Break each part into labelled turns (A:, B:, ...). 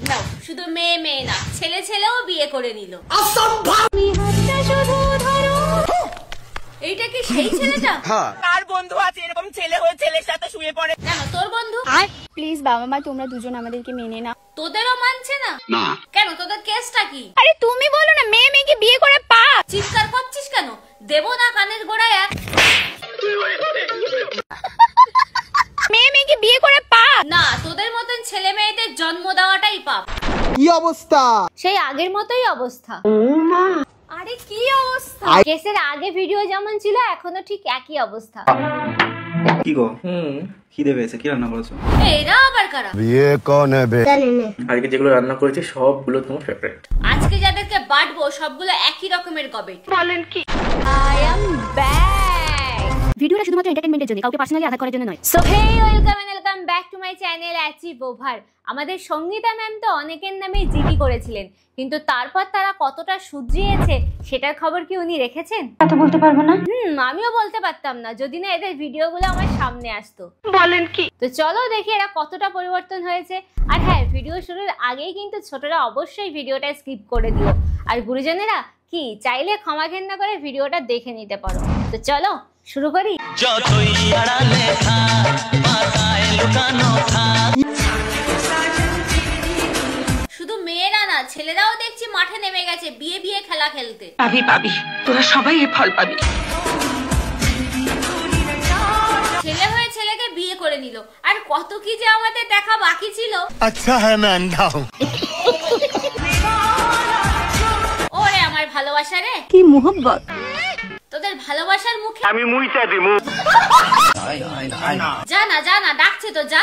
A: নাও শুধু মেয়ে মেয়ে না ছেলে ছেলেও বিয়ে করে নিল। এইটা কি সেই ছেলেটা?
B: কার বন্ধু আছে এরকম ছেলে হয়ে ছেলের সাথে শুয়ে পড়ে?
A: কেন তোর বন্ধু?
C: প্লিজ বাবা মা তোমরা দুজন আমাদেরকে মেনে নাও।
A: তোদেরও মানছে না? কেন তোদের কেসটা কি?
C: আরে তুমি বলো না মেয়ে মেয়েকে বিয়ে করে পাপ।
A: চিৎকার করছিস কেন? দেব না কানের গোড়ায় এক।
C: মেয়ে মেয়েকে বিয়ে করে পাপ
A: না, তোদের মতন ছেলে মেয়েদের জন্ম দেওয়াটাই পাপ।
D: কি অবস্থা?
C: সেই আগের মতোই অবস্থা।
A: আরে কি অবস্থা?
C: কেসের আগে ভিডিও যেমন ছিল এখনো ঠিক একই অবস্থা।
E: কি গো খিদে পেয়েছে, কি রান্না করেছো?
A: এরা আবার কারা?
D: ये कौन है बे?
E: আজকে যেগুলো রান্না করেছি সবগুলো তোমার ফেভারিট।
A: আজকে যাদেরকে বাটবো সবগুলো একই রকমের গবে।
C: বলেন কি? I am back. ভিডিওটা শুধুমাত্র এন্টারটেইনমেন্টের জন্য, কাউকে পার্সোনালি আঘাত করার জন্য নয়। So hey welcome back to my channel achieve over. আমাদের সঙ্গীতা ম্যাম তো অনেকের নামে জিডি করেছিলেন, কিন্তু তারপর তারা কতটা শুধরিয়েছে সেটার খবর কি উনি রেখেছেন? কথা বলতে পারবো না। আমিও বলতে পারতাম না যদি না এদের ভিডিওগুলো আমার সামনে আসতো। বলেন কি? তো চলো দেখি এরা কতটা পরিবর্তন হয়েছে। আর হ্যাঁ, ভিডিও শুরুর আগেই কিন্তু ছোটরা অবশ্যই ভিডিওটা স্কিপ করে দিও। আর গুরুজনেরা কি চাইলে ক্ষমা ঘেন্না করে ভিডিওটা দেখে নিতে পারো। তো চলো শুরু করি।
A: শুধু মেয়েরা না ছেলেরাও দেখছি মাঠে নেমে গেছে বিয়ে বিয়ে খেলা খেলতে।
B: পাবি তোরা সবাই এই ফল পাবি।
A: ছেলে হয়ে ছেলেকে বিয়ে করে নিল, আর কত কি যে আমাদের দেখা বাকি ছিল।
D: अच्छा है मैं अंधा हूँ।
A: ওরে আমার ভালোবাসা রে,
C: কি মোহব্বত।
A: তোদের ভালোবাসার মুখে
E: আমি মুইটা দিমু।
A: যা না ডাকছে তো যা।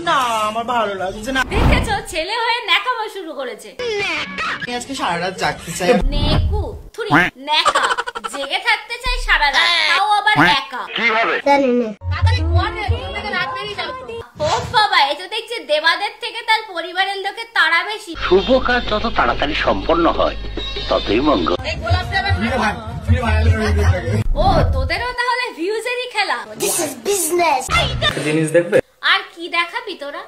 B: না আমার ভালো লাগছে না।
A: দেখেছো ছেলে হয়ে ন্যাকামো শুরু করেছে।
B: আজকে সারা রাত জাগতে চাই।
A: নেকু থুরি ন্যাকা, জেগে থাকতে চাই সারা রাত, তাও আবার একা।
E: কিভাবে?
A: ও বাবা, এ তো দেখছি দেবাদের থেকে তার পরিবারের লোকের তাড়া বেশি।
F: শুভ কাজ যত তাড়াতাড়ি সম্পন্ন হয় ততই মঙ্গল।
A: ও তোদেরও তাহলে ভিউজেরই খেলা।
E: জিনিস দেখবে?
A: আর কি দেখাবি তোরা?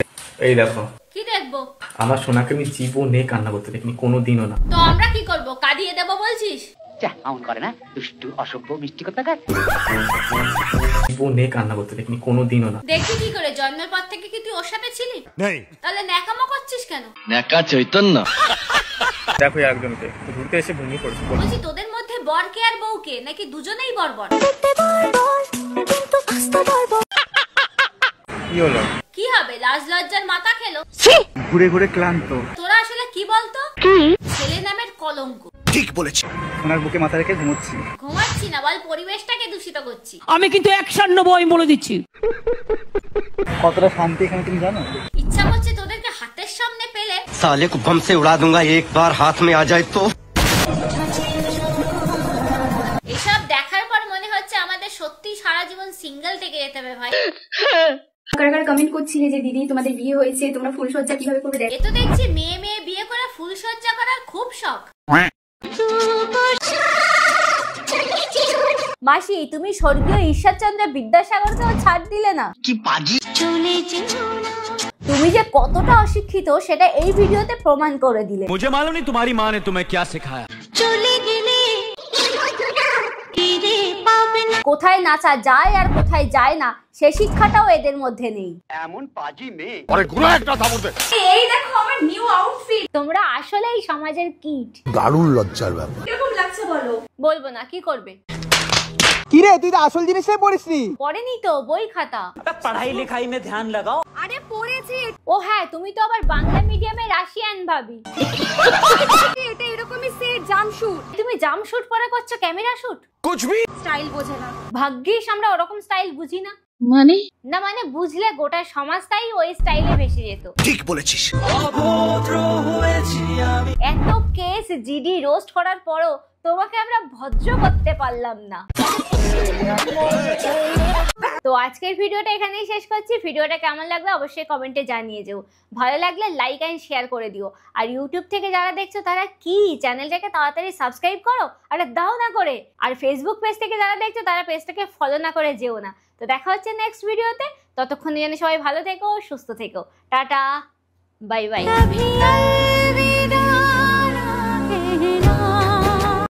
E: এই দেখো,
A: কি দেখবো?
E: আমার সোনাকে আমি জীবনে কান্না করতে দেখিনি কোনোদিনও না।
A: তো আমরা কি করব? কাঁদিয়ে দেবো বলছিস?
F: এমন করে না, দুষ্টু অসভ্য মিষ্টি কোথাকার।
E: জীবনে কান্না করতে দেখিনি কোনোদিনও না।
A: দেখি কি করে, জন্মের পর থেকে কি তুই ওর সাথে ছিলি? তাহলে ন্যাকামো করছিস কেন?
F: নেকা চৈতন্য।
E: দেখো একজনকে ঘুরতে এসে ভূমি পড়েছে।
A: বলছি তোদের মধ্যে বরকে আর বউকে নাকি দুজনেই বর্বর?
E: কি হলো?
A: কি হবে, লাজ লজ্জার মাথা খেলো।
E: ঘুরে ঘুরে ক্লান্ত।
A: তোরা আসলে কি বলতো? ছেলে নামের কলঙ্ক।
D: ठीक बोलेছে।
E: সোনার বুকে মাথা রেখে ঘুমোচ্ছি।
A: ঘুমাচ্ছি না বল, পরিবেশটাকে দূষিত করছি।
G: আমি কিন্তু 190 বলে দিচ্ছি।
E: কতটা শান্তি এখানে তুমি জানো?
A: ইচ্ছা করছে তোদেরকে হাতের সামনে পেলে
H: साले को बम से उड़ा दूंगा एक बार हाथ में आ जाए तो।
A: এসব দেখার পর মনে হচ্ছে আমাদের সত্যি সারা জীবন সিঙ্গেল থেকে যেতে হবে ভাই।
C: কারা কারা কমেন্ট করছিলে যে দিদি তোমাদের বিয়ে হয়েছে, তোমরা ফুলসজ্জা কিভাবে করবে?
A: এ তো দেখছি মেয়ে মেয়ে বিয়ে করে ফুলসজ্জা করার খুব শখ।
C: মাসি তুমি স্বর্গীয় ঈশ্বরচন্দ্র বিদ্যাসাগরকেও ছাড় দিলে না।
F: কি পাজি।
C: তুমি যে কতটা অশিক্ষিত সেটা এই ভিডিওতে প্রমাণ করে দিলে।
G: मुझे मालूम नहीं तुम्हारी माँ ने तुम्हें क्या सिखाया।
C: কোথায় নাচা যায় আর কোথায় যায় না সে শিক্ষাটাও এদের মধ্যে নেই।
F: এমন পাজি মেয়ে।
D: अरे गुना একটা থাপড় দে।
A: এই দেখো আমার নিউ আউটফিট।
C: তোমরা আসলেই সমাজের কীট।
D: দারুণ লজ্জার ব্যাপার।
A: কিরকম লাগছে বলো?
C: বলবো না, কি করবে?
D: কি রে তুই তো আসল জিনিসটাই পড়িসনি।
C: পড়েনি তো, বই খাতা।
G: पढ़ाई लिखाई में ध्यान लगाओ।
C: আরে পড়েছি। ও হ্যাঁ, তুমি তো আবার বাংলা মিডিয়ামে রাশিয়ান ভাবি। এটা এরকমই সেট জামশুট। তুমি জামশুট পরে করছো ক্যামেরা শুট।
D: कुछ भी
C: স্টাইল বোঝে না। ভাগ্যিস আমরা ওরকম স্টাইল বুঝি না। মানে বুঝলে গোটা সমাজটাই ওই স্টাইলে ভেসে যেত।
D: ঠিক বলেছিস।
C: এত কেস জিডি রোস্ট করার পরও তোমাকে আমরা ভদ্র করতে পারলাম না। তো আজকের ভিডিওটা এখানেই শেষ করছি। ভিডিওটা কেমন লাগলো অবশ্যই কমেন্টে জানিয়ে যেও। ভালো লাগলে লাইক এন্ড শেয়ার করে দিও। আর ইউটিউব থেকে যারা দেখছো তারা কি চ্যানেলটাকে তাড়াতাড়ি সাবস্ক্রাইব করো, আর দাও না করে। আর ফেসবুক পেজ থেকে যারা দেখছো তারা পেজটাকে ফলো না করে যেও না। তো দেখা হচ্ছে নেক্সট ভিডিওতে। ততক্ষণে যেন সবাই ভালো থেকো, সুস্থ থেকো। Tata, bye bye.